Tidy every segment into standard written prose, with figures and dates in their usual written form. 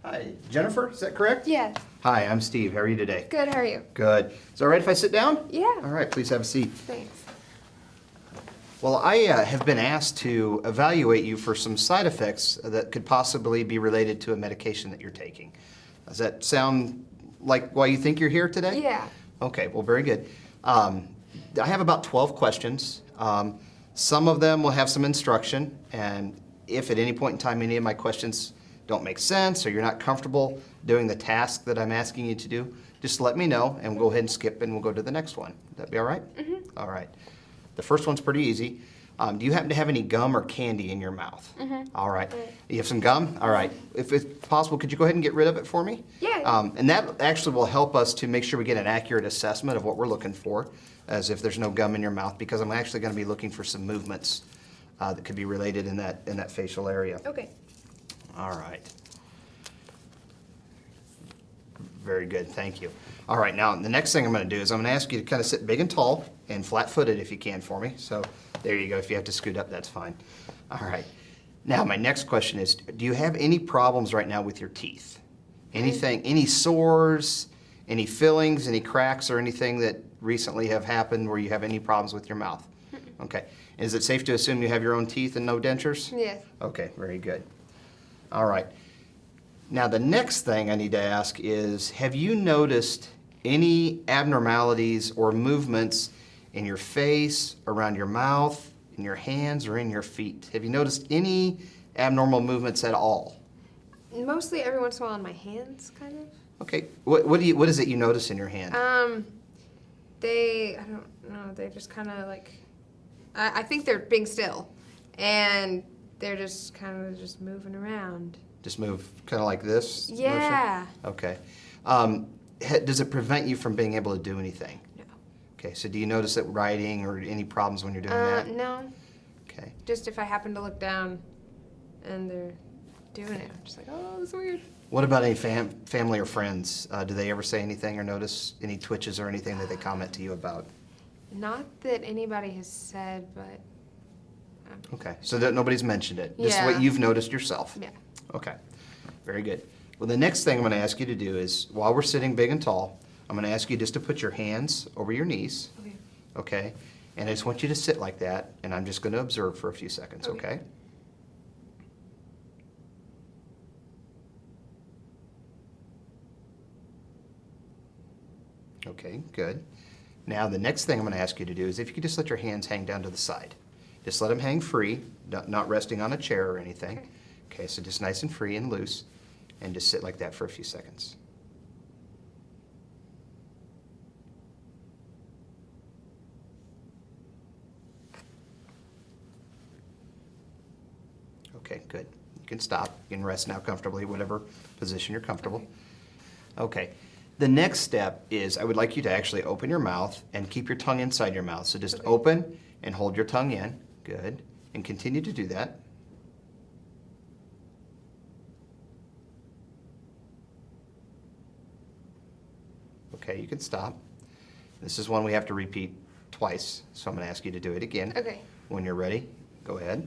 Hi, Jennifer, is that correct? Yes. Hi, I'm Steve. How are you today? Good, how are you? Good. Is it all right if I sit down? Yeah. All right, please have a seat. Thanks. Well, I have been asked to evaluate you for some side effects that could possibly be related to a medication that you're taking. Does that sound like why you think you're here today? Yeah. Okay, well, very good. I have about 12 questions. Some of them will have some instruction, and if at any point in time any of my questions don't make sense or you're not comfortable doing the task that I'm asking you to do, just let me know and we'll go ahead and skip and we'll go to the next one. Would that be all right? Mm-hmm. All right. The first one's pretty easy. Do you happen to have any gum or candy in your mouth? Mm-hmm. All right. You have some gum? All right. If it's possible, could you go ahead and get rid of it for me? Yeah. And that actually will help us to make sure we get an accurate assessment of what we're looking for, as if there's no gum in your mouth, because I'm actually going to be looking for some movements that could be related in that facial area. Okay. All right. Very good, thank you. All right, now the next thing I'm going to do is I'm going to ask you to kind of sit big and tall and flat-footed if you can for me. So there you go. If you have to scoot up, that's fine. All right. Now my next question is, do you have any problems right now with your teeth? Anything, any sores, any fillings, any cracks, or anything that recently have happened where you have any problems with your mouth? Okay. Is it safe to assume you have your own teeth and no dentures? Yes. Okay, very good. All right. Now the next thing I need to ask is, have you noticed any abnormalities or movements in your face, around your mouth, in your hands, or in your feet? Have you noticed any abnormal movements at all? Mostly every once in a while on my hands, kind of. Okay, what is it you notice in your hand? I don't know, they just kind of like, I think they're being still, and they're just kind of just moving around. Just move kind of like this? Yeah. Motion? Okay. Does it prevent you from being able to do anything? No. Okay, so do you notice it writing or any problems when you're doing that? No. Okay. Just if I happen to look down and they're doing it, I'm just like, oh, that's weird. What about any family or friends? Do they ever say anything or notice any twitches or anything that they comment to you about? Not that anybody has said, but. Okay, so that nobody's mentioned it. Just Yeah. what you've noticed yourself? Yeah. Okay, very good. Well, the next thing I'm going to ask you to do is, while we're sitting big and tall, I'm going to ask you just to put your hands over your knees, Okay. okay? And I just want you to sit like that, and I'm just going to observe for a few seconds, Okay. okay? Okay, good. Now, the next thing I'm going to ask you to do is if you could just let your hands hang down to the side. Just let them hang free, not resting on a chair or anything. Okay. Okay, so just nice and free and loose, and just sit like that for a few seconds. Okay, good. You can stop. You can rest now comfortably, whatever position you're comfortable. Okay. The next step is I would like you to actually open your mouth and keep your tongue inside your mouth. So just Okay. open and hold your tongue in. Good. And continue to do that. Okay, you can stop. This is one we have to repeat twice, so I'm going to ask you to do it again. Okay. When you're ready, go ahead.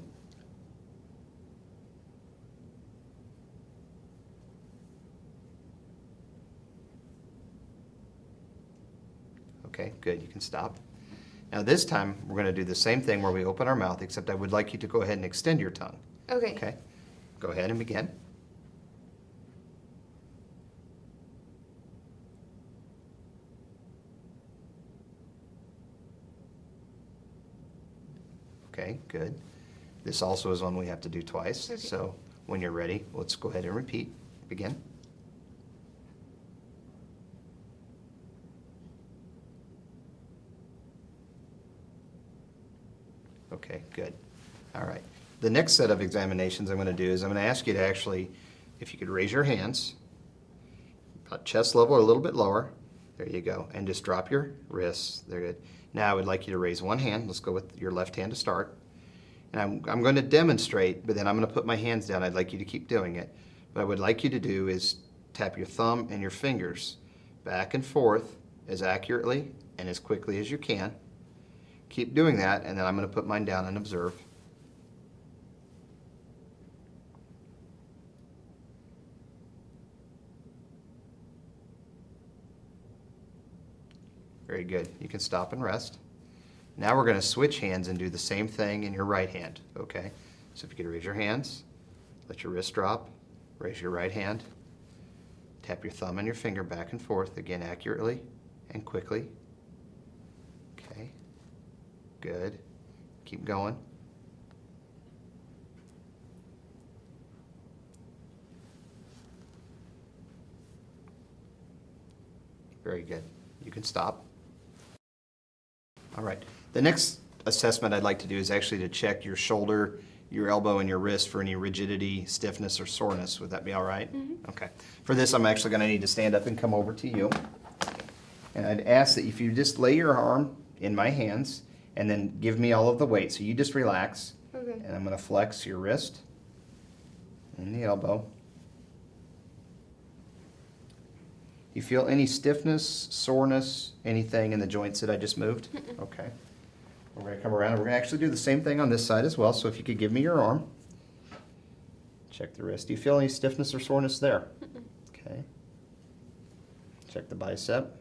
Okay, good, you can stop. Now this time, we're going to do the same thing where we open our mouth, except I would like you to go ahead and extend your tongue. Okay. Okay, go ahead and begin. Okay, good. This also is one we have to do twice, Okay. so when you're ready, let's go ahead and repeat. Begin. Okay, good. All right. The next set of examinations I'm going to do is I'm going to ask you to actually, if you could raise your hands, about chest level or a little bit lower. There you go. And just drop your wrists. They're good. Now I would like you to raise one hand. Let's go with your left hand to start. And I'm going to demonstrate, but then I'm going to put my hands down. I'd like you to keep doing it. What I would like you to do is tap your thumb and your fingers back and forth as accurately and as quickly as you can. Keep doing that, and then I'm going to put mine down and observe. Very good. You can stop and rest. Now we're going to switch hands and do the same thing in your right hand, okay? So if you could raise your hands, let your wrist drop, raise your right hand, tap your thumb and your finger back and forth, again accurately and quickly. Okay, good. Keep going. Very good. You can stop. All right. The next assessment I'd like to do is actually to check your shoulder, your elbow, and your wrist for any rigidity, stiffness, or soreness. Would that be all right? Mm-hmm. Okay. For this, I'm actually going to need to stand up and come over to you. And I'd ask that if you just lay your arm in my hands and then give me all of the weight. So you just relax. Okay. And I'm going to flex your wrist and the elbow. You feel any stiffness, soreness, anything in the joints that I just moved? Okay. We're going to come around and we're going to actually do the same thing on this side as well. So if you could give me your arm. Check the wrist. Do you feel any stiffness or soreness there? Okay. Check the bicep.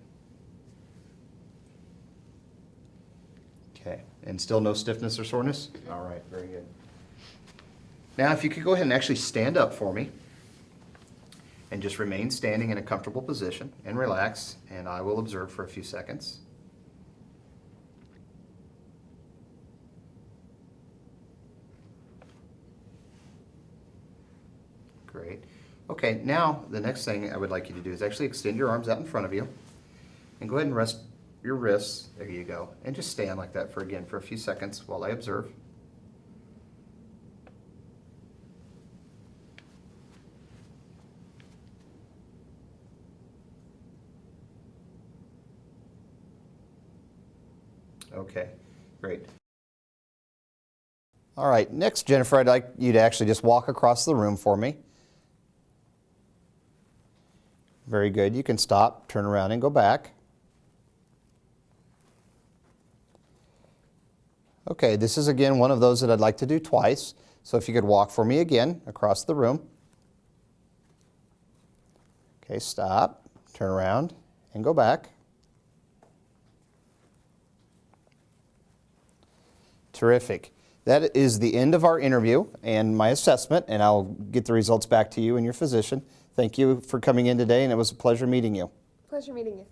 Okay. And still no stiffness or soreness? All right. Very good. Now if you could go ahead and actually stand up for me. And just remain standing in a comfortable position and relax, and I will observe for a few seconds. Great. Okay, now the next thing I would like you to do is actually extend your arms out in front of you and go ahead and rest your wrists. There you go. And just stand like that for a few seconds while I observe. Okay, great. All right, next, Jennifer, I'd like you to actually just walk across the room for me. Very good. You can stop, turn around, and go back. Okay, this is again one of those that I'd like to do twice. So if you could walk for me again across the room. Okay, stop, turn around, and go back. Terrific. That is the end of our interview and my assessment, and I'll get the results back to you and your physician. Thank you for coming in today, and it was a pleasure meeting you. Pleasure meeting you.